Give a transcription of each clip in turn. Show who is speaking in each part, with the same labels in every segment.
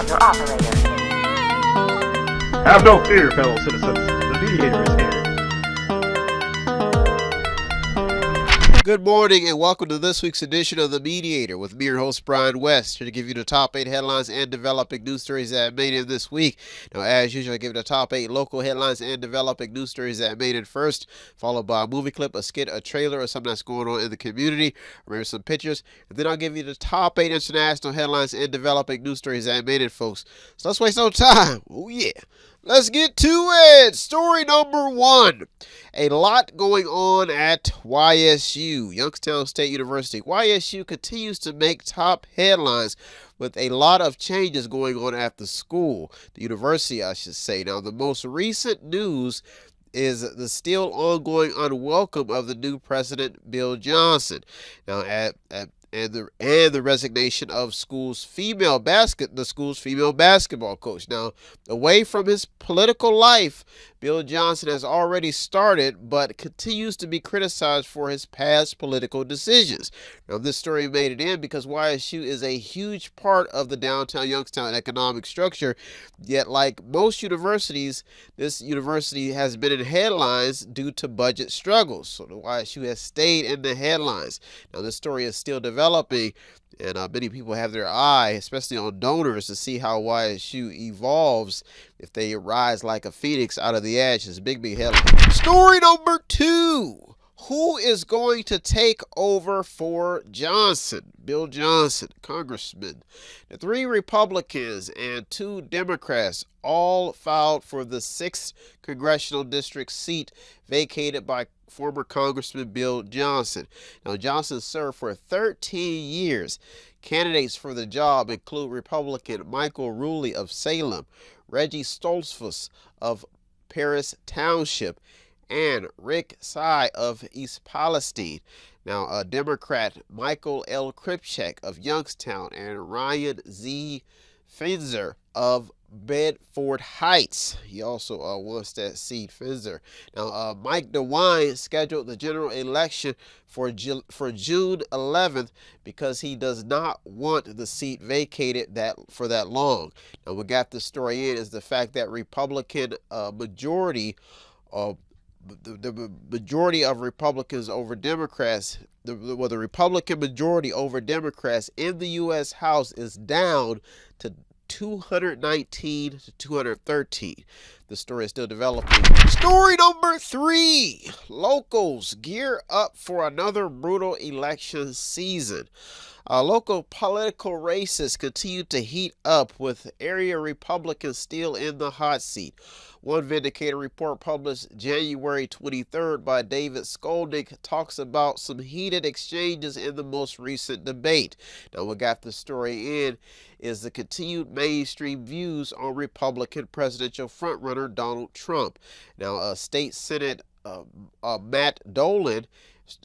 Speaker 1: call your operator.
Speaker 2: Have no fear, fellow citizens. The Mediator is here.
Speaker 3: Good morning and welcome to this week's edition of The Mediator with me, your host, Brian West, here to give you the top 8 headlines and developing news stories that made in this week. Now, as usual, I give you the top 8 local headlines and developing news stories that made in first, followed by a movie clip, a skit, a trailer, or something that's going on in the community, or maybe some pictures. And then I'll give you the top 8 international headlines and developing news stories that made it, folks. So let's waste no time. Oh, yeah. Let's get to it. Story number 1. A lot going on at YSU, Youngstown State University. YSU continues to make top headlines with a lot of changes going on at the school, the university, I should say. Now, the most recent news is the still ongoing unwelcome of the new president, Bill Johnson. Now, and the resignation of the school's female basketball coach. Now, away from his political life, Bill Johnson has already started, but continues to be criticized for his past political decisions. Now, this story made it in because YSU is a huge part of the downtown Youngstown economic structure. Yet, like most universities, this university has been in headlines due to budget struggles. So the YSU has stayed in the headlines. Now, this story is still developing, and many people have their eye, especially on donors, to see how YSU evolves if they rise like a phoenix out of the ashes. Big headline. Story number 2. Who is going to take over for Johnson? Bill Johnson, congressman. The 3 Republicans and 2 Democrats all filed for the 6th congressional district seat vacated by former Congressman Bill Johnson. Now, Johnson served for 13 years. Candidates for the job include Republican Michael Ruley of Salem, Reggie Stoltzfus of Paris Township, and Rick Sy of East Palestine. Now, Democrat Michael L. Kripchek of Youngstown and Ryan Z. Finzer of Bedford Heights. He also wants that seat, Finzer. Now, Mike DeWine scheduled the general election for June 11th because he does not want the seat vacated for that long. Now, what got the story in is the fact that Republican majority the majority of Republicans over Democrats, the Republican majority over Democrats in the U.S. House is down to 219 to 213. The story is still developing. Story number 3. Locals gear up for another brutal election season. Local political races continue to heat up with area Republicans still in the hot seat. One Vindicator report published January 23rd by David Skolnick talks about some heated exchanges in the most recent debate. Now, what got the story in is the continued mainstream views on Republican presidential frontrunner Donald Trump. Now, State Senate Matt Dolan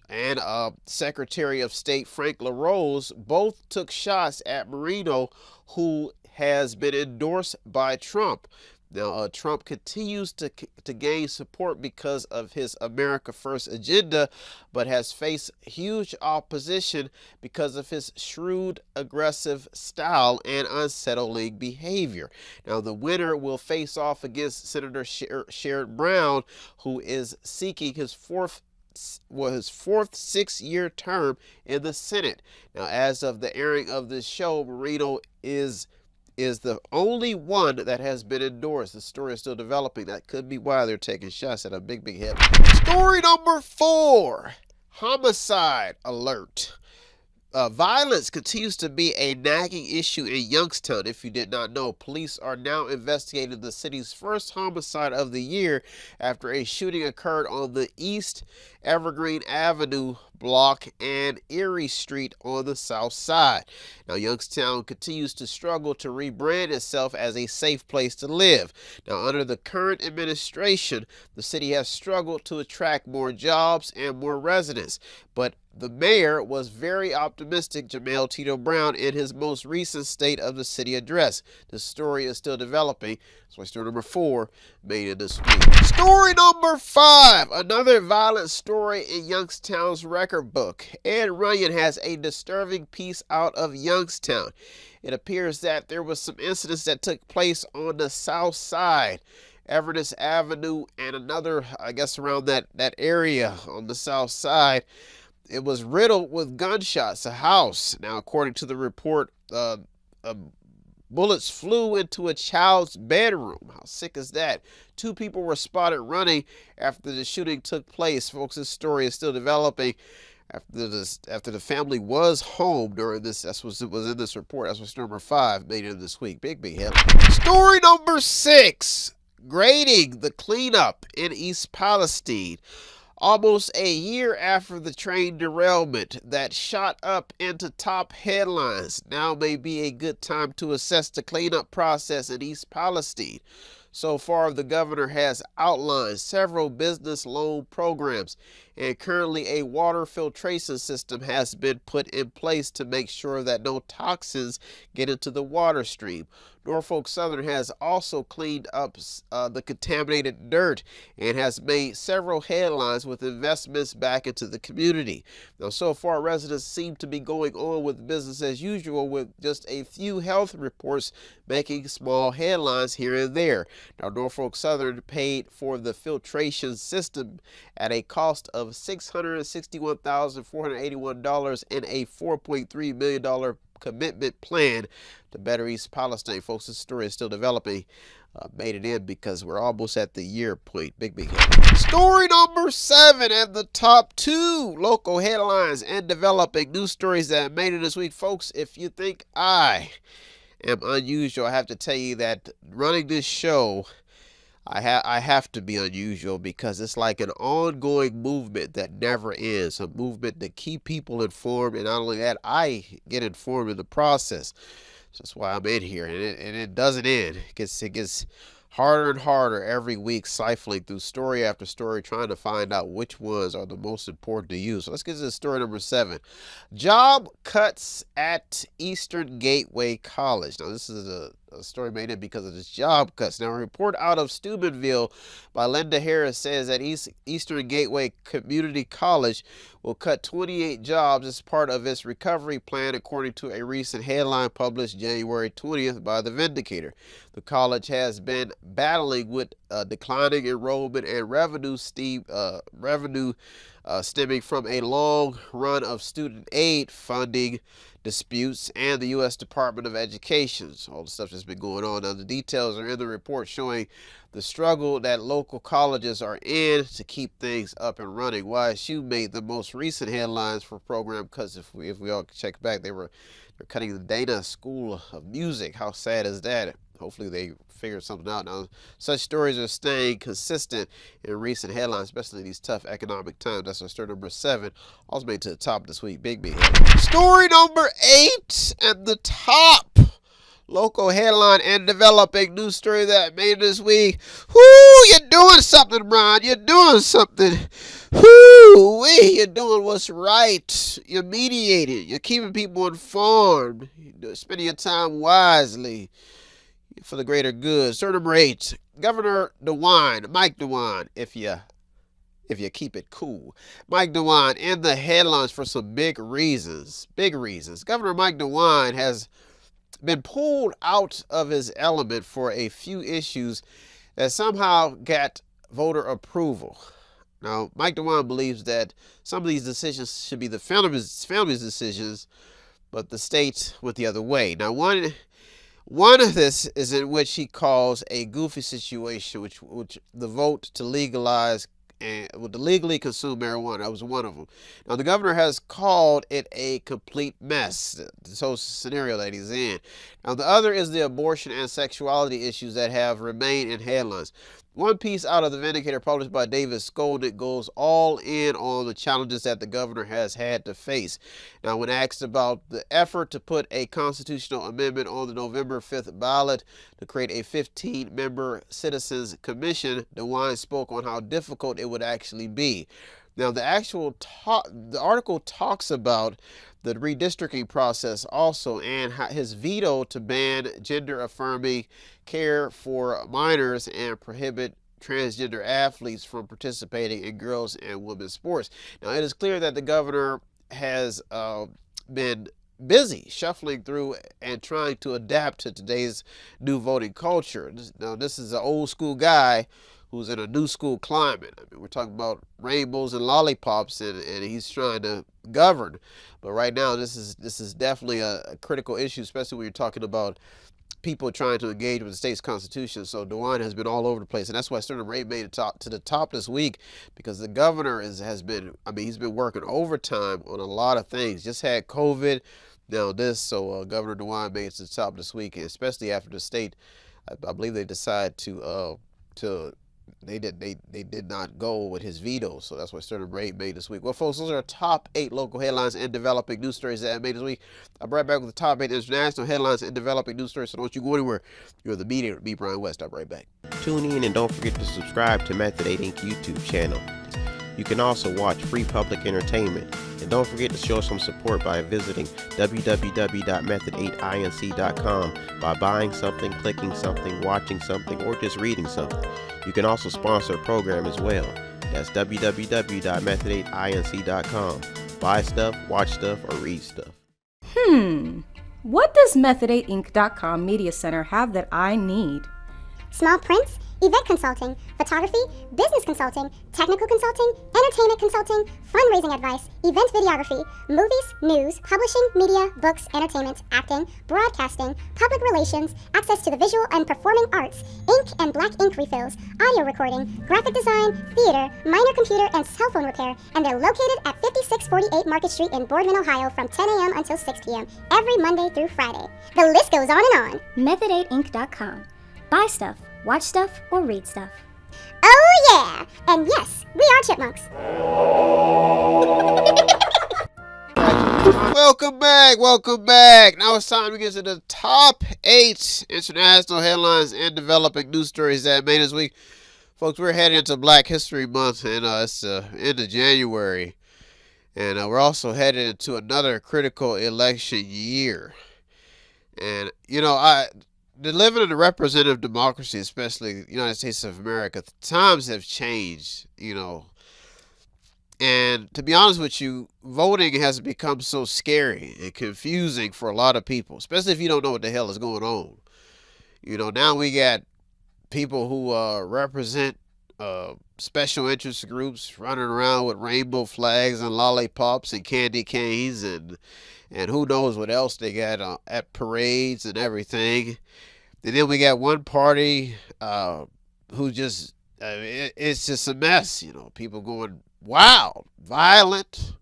Speaker 3: and Secretary of State Frank LaRose both took shots at Marino, who has been endorsed by Trump. Now, Trump continues to gain support because of his America First agenda, but has faced huge opposition because of his shrewd, aggressive style and unsettling behavior. Now, the winner will face off against Senator Sherrod Brown, who is seeking his fourth 6-year term in the Senate. Now, as of the airing of this show, Marino is the only one that has been endorsed. The story is still developing. That could be why they're taking shots at a big hit. Story number 4. Homicide alert. Violence continues to be a nagging issue in Youngstown. If you did not know, police are now investigating the city's first homicide of the year after a shooting occurred on the East Evergreen Avenue block and Erie Street on the south side. Now, Youngstown continues to struggle to rebrand itself as a safe place to live. Now, under the current administration, the city has struggled to attract more jobs and more residents, but the mayor was very optimistic, Jamel Tito Brown, in his most recent State of the City address. The story is still developing. That's why story number 4 made it this week. Story number 5, another violent story in Youngstown's record. record book. Ed Runyon has a disturbing piece out of Youngstown. It appears that there was some incidents that took place on the south side, Everness Avenue, and another, I guess, around that area on the south side. It was riddled with gunshots, a house. Now, according to the report, bullets flew into a child's bedroom. How sick is that? 2 people were spotted running after the shooting took place. Folks, this story is still developing. After the family was home during this, that's what was in this report. That's what's number 5 made in this week. Big headline. Story number 6: grading the cleanup in East Palestine. Almost a year after the train derailment that shot up into top headlines, now may be a good time to assess the cleanup process in East Palestine. So far, the governor has outlined several business loan programs, and currently a water filtration system has been put in place to make sure that no toxins get into the water stream. Norfolk Southern has also cleaned up the contaminated dirt and has made several headlines with investments back into the community. Now, so far, residents seem to be going on with business as usual, with just a few health reports making small headlines here and there. Now, Norfolk Southern paid for the filtration system at a cost of $661,481 and a $4.3 million commitment plan to better East Palestine. Folks, this story is still developing. Made it in because we're almost at the year point. Big headline. Story number 7 and the top 2 local headlines and developing news stories that made it this week. Folks, if you think I am unusual, I have to tell you that running this show, I have to be unusual, because it's like an ongoing movement that never ends, a movement to keep people informed, and not only that, I get informed in the process. So that's why I'm in here, and it doesn't end. It gets harder and harder every week, siphoning through story after story, trying to find out which ones are the most important to you. So let's get to story number 7. Job cuts at Eastern Gateway College. Now, this is a story made in because of this job cuts. Now, a report out of Steubenville by Linda Harris says that Eastern Gateway Community College will cut 28 jobs as part of its recovery plan, according to a recent headline published January 20th by The Vindicator. The college has been battling with declining enrollment and revenue stemming from a long run of student aid funding disputes and the U.S. Department of Education. So all the stuff that's been going on. Now, the details are in the report showing the struggle that local colleges are in to keep things up and running. YSU made the most recent headlines for program cuts. If we all check back, they're cutting the Dana School of Music. How sad is that? Hopefully they figure something out. Now, such stories are staying consistent in recent headlines, especially in these tough economic times. That's our story number 7. Also made to the top this week. Big headline. Story number 8 and the top local headline and developing news story that made it this week. Whoo, you're doing something, Brian. You're doing something. Whoo, you're doing what's right. You're mediating. You're keeping people informed. You're spending your time wisely for the greater good. Story number 8. Governor Mike DeWine, if you keep it cool. Mike DeWine in the headlines for some big reasons. Governor Mike DeWine has been pulled out of his element for a few issues that somehow got voter approval. Now, Mike DeWine believes that some of these decisions should be the family's decisions, but the state went the other way. Now, one of this is in which he calls a goofy situation, which the vote to legalize and to legally consume marijuana. That was one of them. Now, the governor has called it a complete mess, this whole scenario that he's in. Now, the other is the abortion and sexuality issues that have remained in headlines. One piece out of the Vindicator published by David Skolnick goes all in on the challenges that the governor has had to face. Now, when asked about the effort to put a constitutional amendment on the November 5th ballot to create a 15-member citizens commission, DeWine spoke on how difficult it would actually be. Now, the article talks about the redistricting process also, and his veto to ban gender-affirming care for minors and prohibit transgender athletes from participating in girls and women's sports. Now, it is clear that the governor has been busy shuffling through and trying to adapt to today's new voting culture. Now, this is an old school guy who's in a new school climate. I mean, we're talking about rainbows and lollipops, and he's trying to govern. But right now, this is definitely a critical issue, especially when you're talking about people trying to engage with the state's constitution. So DeWine has been all over the place, and that's why Sterling Ray made it to the top this week, because the governor has been, I mean, he's been working overtime on a lot of things. Just had COVID, now this, so Governor DeWine made it to the top this week, especially after the state, I believe they decided they did not go with his veto, so that's what Sterling Ray made this week. Well, folks, those are our top 8 local headlines and developing news stories that I made this week. I'll be right back with the top 8 international headlines and developing news stories, so don't you go anywhere. You're the Mediator with me, Brian West. I'll be right back.
Speaker 1: Tune in and don't forget to subscribe to Method 8 Inc. YouTube channel. You can also watch free public entertainment. And don't forget to show some support by visiting www.method8inc.com by buying something, clicking something, watching something, or just reading something. You can also sponsor a program as well. That's www.method8inc.com. Buy stuff, watch stuff, or read stuff.
Speaker 4: What does Method8Inc.com Media Center have that I need?
Speaker 5: Small prints, event consulting, photography, business consulting, technical consulting, entertainment consulting, fundraising advice, event videography, movies, news, publishing, media, books, entertainment, acting, broadcasting, public relations, access to the visual and performing arts, ink and black ink refills, audio recording, graphic design, theater, minor computer and cell phone repair, and they're located at 5648 Market Street in Boardman, Ohio from 10 a.m. until 6 p.m. every Monday through Friday. The list goes on and on.
Speaker 6: Method8Inc.com. Buy stuff, watch stuff, or read stuff.
Speaker 5: Oh yeah! And yes, we are chipmunks.
Speaker 3: Welcome back. Now it's time to get to the top 8 international headlines and developing news stories that made this week. Folks, we're heading into Black History Month, and it's the end of January. And we're also headed into another critical election year. And, you know, living in a representative democracy, especially the United States of America, times have changed, you know. And to be honest with you, voting has become so scary and confusing for a lot of people, especially if you don't know what the hell is going on. You know, now we got people who represent special interest groups running around with rainbow flags and lollipops and candy canes and who knows what else they got at parades and everything. And then we got one party who just, it's just a mess, you know, people going wild, violent.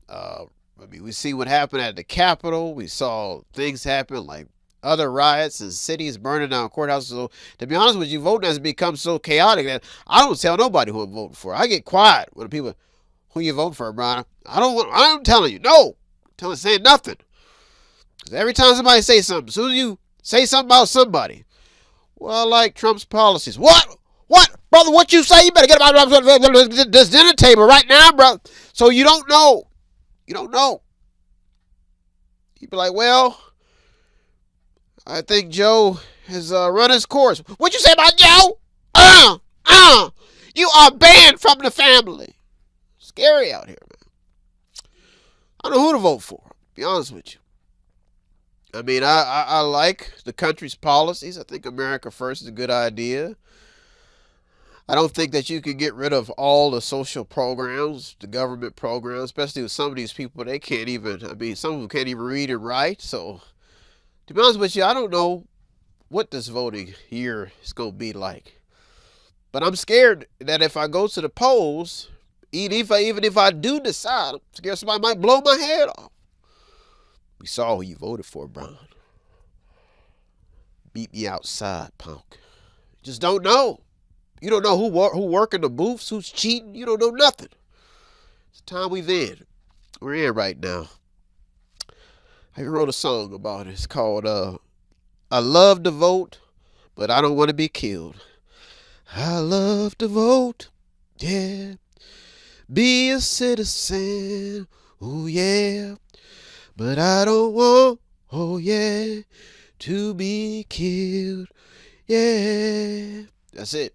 Speaker 3: I mean, we see what happened at the Capitol. We saw things happen like other riots and cities burning down courthouses. So to be honest with you, voting has become so chaotic that I don't tell nobody who I'm voting for. I get quiet when people, who you voting for, Brian? I'm telling you, no. Saying nothing. Because every time somebody says something, as soon as you say something about somebody, well, like Trump's policies. What? Brother, what you say? You better get about this dinner table right now, bro. So you don't know. You don't know. You be like, well, I think Joe has run his course. What you say about Joe? You are banned from the family. Scary out here, man. I don't know who to vote for, to be honest with you. I mean, I like the country's policies. I think America First is a good idea. I don't think that you can get rid of all the social programs, the government programs, especially with some of these people, they can't even, I mean, some of them can't even read and write. So, to be honest with you, I don't know what this voting year is going to be like. But I'm scared that if I go to the polls, even if I do decide, I'm scared somebody might blow my head off. We saw who you voted for, Brian. Beat me outside, punk. Just don't know. You don't know who work in the booths, who's cheating. You don't know nothing. It's the time we're in right now. I wrote a song about it. It's called I Love to Vote, but I Don't Want to Be Killed. I love to vote, yeah. Be a citizen, oh yeah. But I don't want, oh yeah, to be killed, yeah. That's it.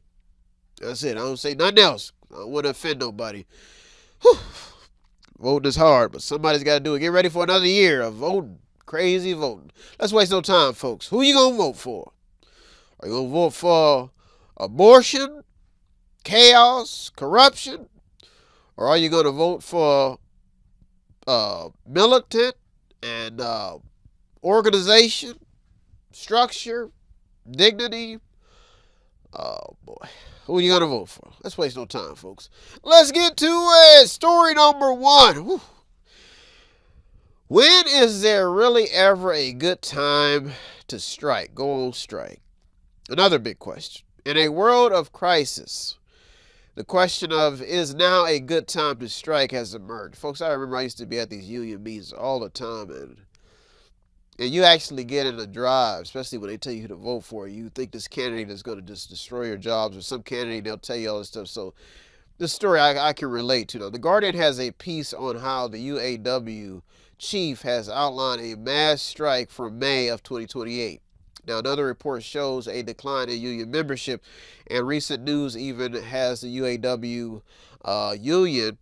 Speaker 3: That's it. I don't say nothing else. I don't want to offend nobody. Whew. Voting is hard, but somebody's got to do it. Get ready for another year of voting. Crazy voting. Let's waste no time, folks. Who you going to vote for? Are you going to vote for abortion, chaos, corruption? Or are you going to vote for militant and organization, structure, dignity? Oh, boy. Who are you going to vote for? Let's waste no time, folks. Let's get to it. Story number 1. Whew. When is there really ever a good time to strike? Go on strike. Another big question. In a world of crisis, the question of is now a good time to strike has emerged. Folks, I remember I used to be at these union meetings all the time, and you actually get in a drive, especially when they tell you who to vote for. You think this candidate is going to just destroy your jobs, or some candidate, they'll tell you all this stuff. So this story I can relate to. Now, The Guardian has a piece on how the UAW chief has outlined a mass strike for May of 2028. Now, another report shows a decline in union membership, and recent news even has the UAW union,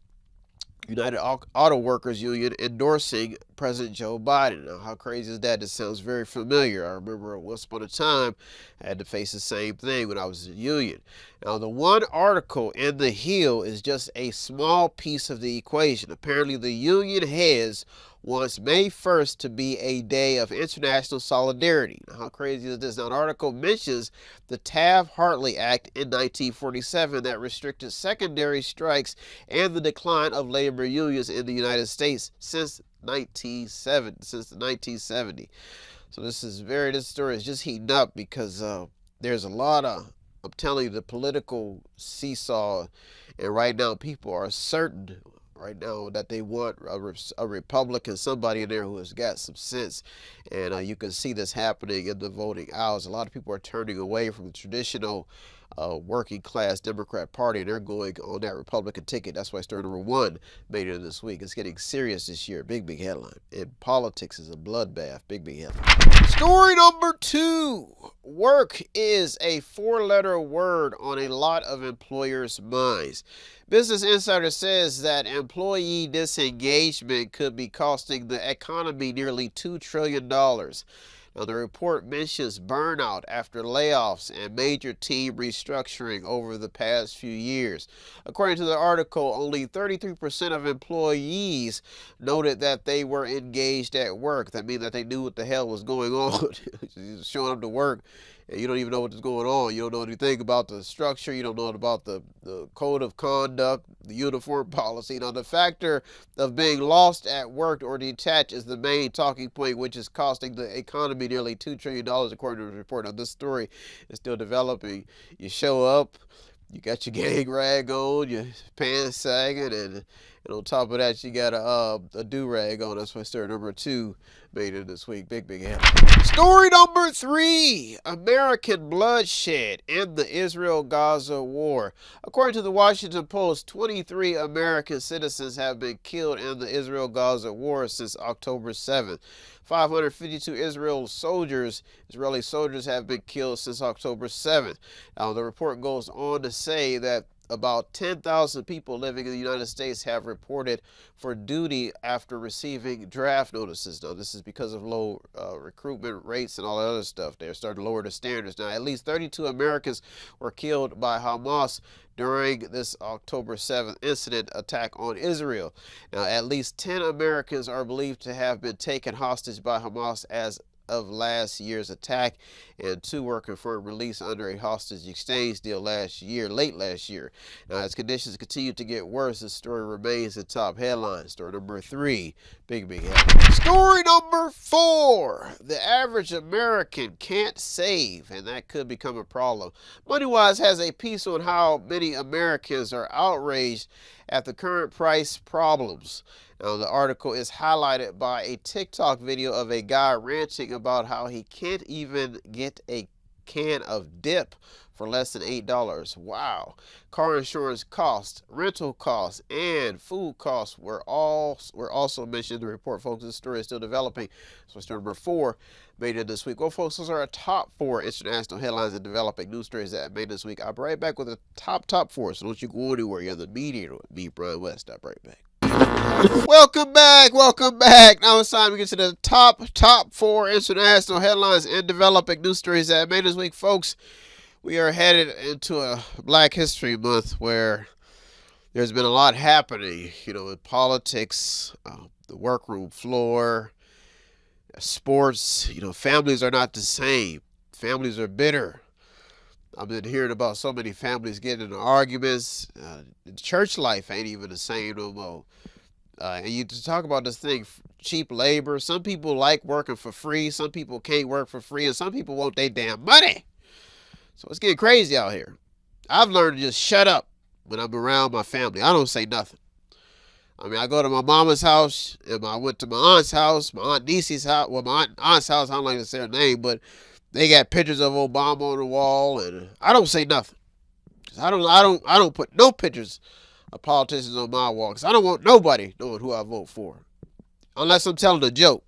Speaker 3: United Auto Workers Union, endorsing President Joe Biden. Now, how crazy is that? This sounds very familiar. I remember once upon a time I had to face the same thing when I was in the union. Now, the one article in The Hill is just a small piece of the equation. Apparently, the union heads wants May 1st to be a day of international solidarity. Now, how crazy is this? Now, an article mentions the Taft-Hartley Act in 1947 that restricted secondary strikes and the decline of labor unions in the United States since 1970. So this story is just heating up because there's a lot of, I'm telling you, the political seesaw, and right now people are certain right now that they want a Republican, somebody in there who has got some sense, and you can see this happening in the voting hours. A lot of people are turning away from the traditional working class Democrat Party, and they're going on that Republican ticket. That's why story number 1 made it in this week. It's getting serious this year. Big headline. And politics is a bloodbath. Big headline. Story number 2. Work is a 4-letter word on a lot of employers' minds. Business Insider says that employee disengagement could be costing the economy nearly $2 trillion. Now, the report mentions burnout after layoffs and major team restructuring over the past few years. According to the article, only 33% of employees noted that they were engaged at work. That means that they knew what the hell was going on. Showing up to work and you don't even know what's going on. You don't know anything about the structure. You don't know about the code of conduct, the uniform policy. Now, the factor of being lost at work or detached is the main talking point, which is costing the economy nearly $2 trillion, according to the report. Now, this story is still developing. You show up, you got your gang rag on, your pants sagging, and on top of that, you got a do-rag on. That's why story number 2 made it this week. Big headline. Story number 3. American bloodshed in the Israel-Gaza war. According to the Washington Post, 23 American citizens have been killed in the Israel-Gaza war since October 7th. 552 Israeli soldiers have been killed since October 7th. Now, the report goes on to say that about 10,000 people living in the United States have reported for duty after receiving draft notices. Now, this is because of low recruitment rates and all that other stuff. They're starting to lower the standards. Now, at least 32 Americans were killed by Hamas during this October 7th incident attack on Israel. Now, at least 10 Americans are believed to have been taken hostage by Hamas as of last year's attack, and 2 were confirmed released under a hostage exchange deal late last year. Now, as conditions continue to get worse, this story remains the top headline. Story number 3, big headline. Story number 4, the average American can't save, and that could become a problem. MoneyWise has a piece on how many Americans are outraged at the current price problems. Now, the article is highlighted by a TikTok video of a guy ranting about how he can't even get a can of dip for less than $8. Wow. Car insurance costs, rental costs, and food costs were also mentioned in the report, folks. This story is still developing. So story number 4 made it this week. Well, folks, those are our top 4 international headlines and developing news stories that made this week. I'll be right back with the top 4. So don't you go anywhere. You're the Mediator with me, Brian West. I'll be right back. Welcome back. Now it's time to get to the top 4 international headlines and developing news stories that made this week, folks. We are headed into a Black History Month where there's been a lot happening, in politics, the workroom floor, sports. Families are not the same. Families are bitter. I've been hearing about so many families getting into arguments. Church life ain't even the same no more. And you talk about this thing, cheap labor. Some people like working for free. Some people can't work for free. And some people want their damn money. So it's getting crazy out here. I've learned to just shut up when I'm around my family. I don't say nothing. I go to my mama's house, and I went to my aunt's house, my aunt Niecy's house. Well, my aunt's house, I don't like to say her name, but they got pictures of Obama on the wall, and I don't say nothing. I don't put no pictures of politicians on my wall, because I don't want nobody knowing who I vote for, unless I'm telling a joke.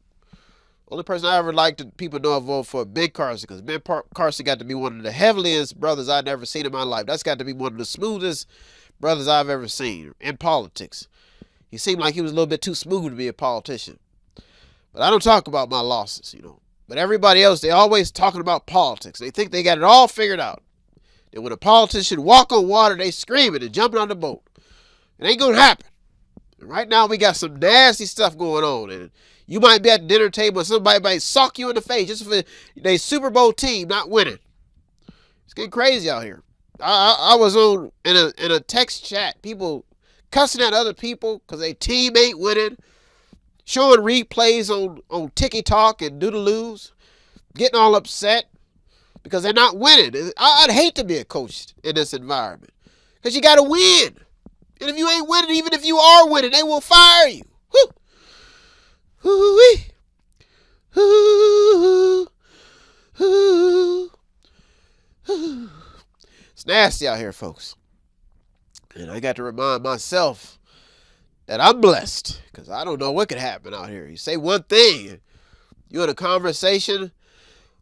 Speaker 3: Only person I ever liked people know I vote for Ben Carson, because Ben Carson got to be one of the heaviest brothers I've ever seen in my life. That's got to be one of the smoothest brothers I've ever seen in politics. He seemed like he was a little bit too smooth to be a politician. But I don't talk about my losses, But everybody else, they always talking about politics. They think they got it all figured out. And when a politician walk on water, they screaming and jumping on the boat. It ain't going to happen. And right now, we got some nasty stuff going on. And you might be at the dinner table and somebody might sock you in the face just for their Super Bowl team not winning. It's getting crazy out here. I was in a text chat, people cussing at other people because their team ain't winning, showing replays on TikTok and Doodaloos, getting all upset because they're not winning. I'd hate to be a coach in this environment because you got to win. And if you ain't winning, even if you are winning, they will fire you. Whew. Hoo-wee. Hoo. Hoo. Hoo. It's nasty out here, folks. And I got to remind myself that I'm blessed, because I don't know what could happen out here. You say one thing, you're in a conversation.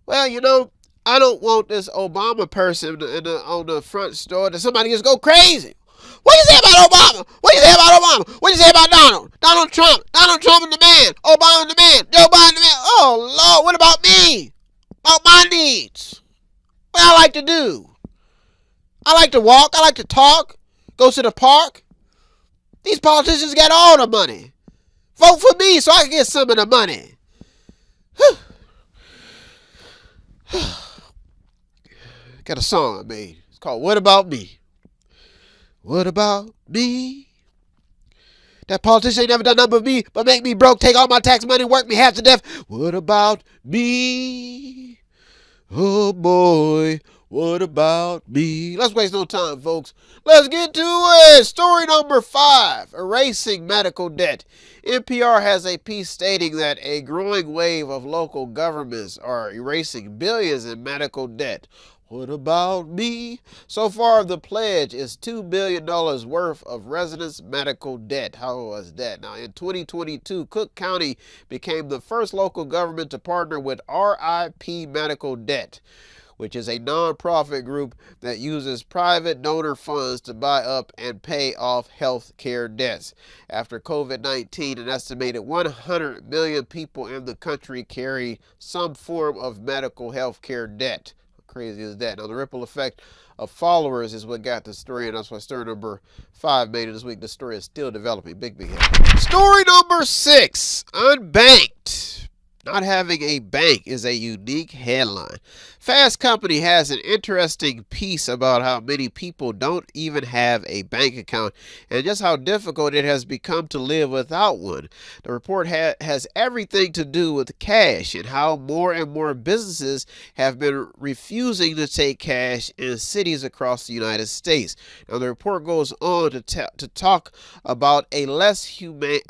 Speaker 3: Well, I don't want this Obama person on the front store that somebody just go crazy. What do you say about Obama? What do you say about Obama? What do you say about Donald? Donald Trump. Donald Trump is the man. Obama the man. Joe Biden the man. Oh, Lord, what about me? About my needs? What I like to do? I like to walk. I like to talk. Go to the park. These politicians got all the money. Vote for me so I can get some of the money. Got a song I made. It's called What About Me? What about me? That politician ain't never done nothing but me, but make me broke, take all my tax money, work me half to death. What about me? Oh boy, what about me? Let's waste no time, folks. Let's get to it. Story number 5, erasing medical debt. NPR has a piece stating that a growing wave of local governments are erasing billions in medical debt. What about me? So far, the pledge is $2 billion worth of residents' medical debt. How was that? Now, in 2022, Cook County became the first local government to partner with RIP Medical Debt, which is a nonprofit group that uses private donor funds to buy up and pay off health care debts. After COVID-19, an estimated 100 million people in the country carry some form of medical health care debt. Crazy as that. Now, the ripple effect of followers is what got the story, and that's why story number 5 made it this week. The story is still developing. Big head. Story number 6, unbanked. Not having a bank is a unique headline. Fast Company has an interesting piece about how many people don't even have a bank account and just how difficult it has become to live without one. The report has everything to do with cash and how more and more businesses have been refusing to take cash in cities across the United States. Now, the report goes on to talk about a less humane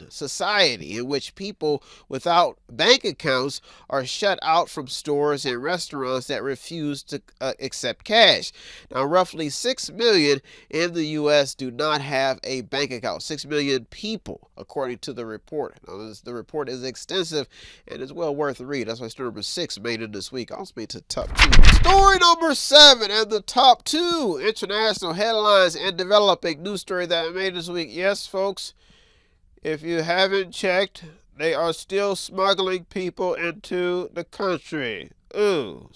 Speaker 3: society in which people without bank accounts are shut out from stores and restaurants that refuse to accept cash. Now, roughly 6 million in the U.S. do not have a bank account. 6 million people, according to the report. Now, the report is extensive and is well worth a read. That's why story number 6 made it this week. Also made it to the top 2. Story number 7 and the top 2 international headlines and developing news story that made this week. Yes, folks, if you haven't checked, they are still smuggling people into the country. Ooh,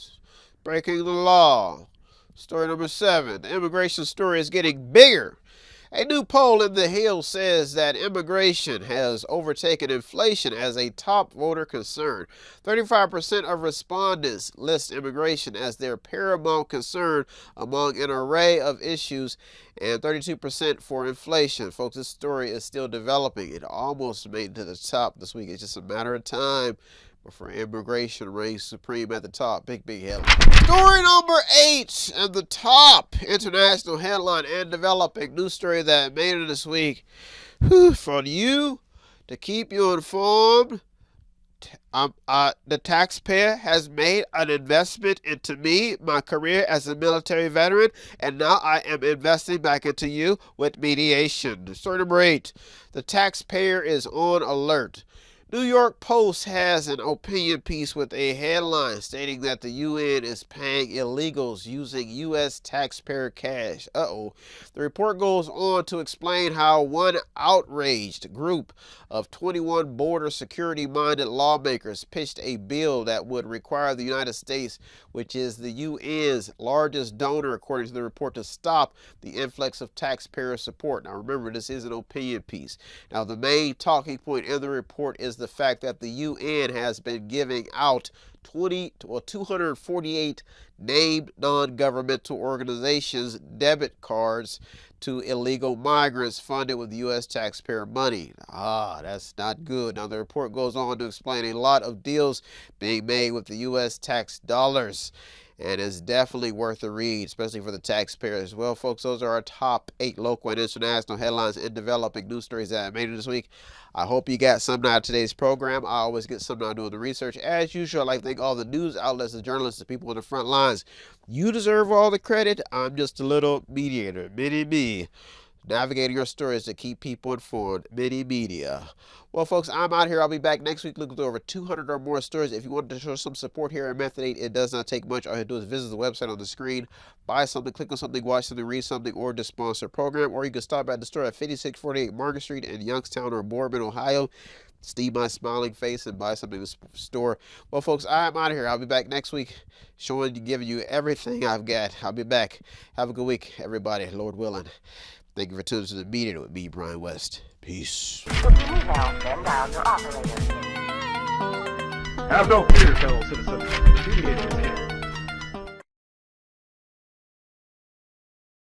Speaker 3: breaking the law. Story number 7. The immigration story is getting bigger. A new poll in The Hill says that immigration has overtaken inflation as a top voter concern. 35% of respondents list immigration as their paramount concern among an array of issues, and 32% for inflation. Folks, this story is still developing. It almost made it to the top this week. It's just a matter of time before immigration reigns supreme at the top. Big headline. Story number 8 and the top international headline and developing news story that made it this week. For you to keep you informed, the taxpayer has made an investment into me, my career as a military veteran, and now I am investing back into you with mediation. Story number 8. The taxpayer is on alert. New York Post has an opinion piece with a headline stating that the UN is paying illegals using U.S. taxpayer cash. The report goes on to explain how one outraged group of 21 border security-minded lawmakers pitched a bill that would require the United States, which is the UN's largest donor according to the report, to stop the influx of taxpayer support. Now remember, this is an opinion piece. Now the main talking point in the report is the fact that the UN has been giving out 248 named non-governmental organizations debit cards to illegal migrants funded with U.S. taxpayer money. That's not good. Now the report goes on to explain a lot of deals being made with the U.S. tax dollars, and it's definitely worth a read, especially for the taxpayers. Well, folks, those are our top 8 local and international headlines and developing news stories that I made it this week. I hope you got something out of today's program. I always get something out of doing the research. As usual, I'd like to thank all the news outlets, the journalists, the people on the front lines. You deserve all the credit. I'm just a little mediator, mini-me, navigating your stories to keep people informed, mini-media. Well, folks, I'm out here. I'll be back next week looking through over 200 or more stories. If you want to show some support here at Method 8, it does not take much. All you have to do is visit the website on the screen, buy something, click on something, watch something, read something, or just sponsor a program. Or you can stop at the store at 5648 Market Street in Youngstown or Boardman, Ohio. See my smiling face and buy something in the store. Well, folks, I'm out of here. I'll be back next week giving you everything I've got. I'll be back. Have a good week, everybody, Lord willing. Thank you for tuning to the Mediator with me, Brian West. Peace.
Speaker 2: Have no fear, fellow citizens. The Mediator is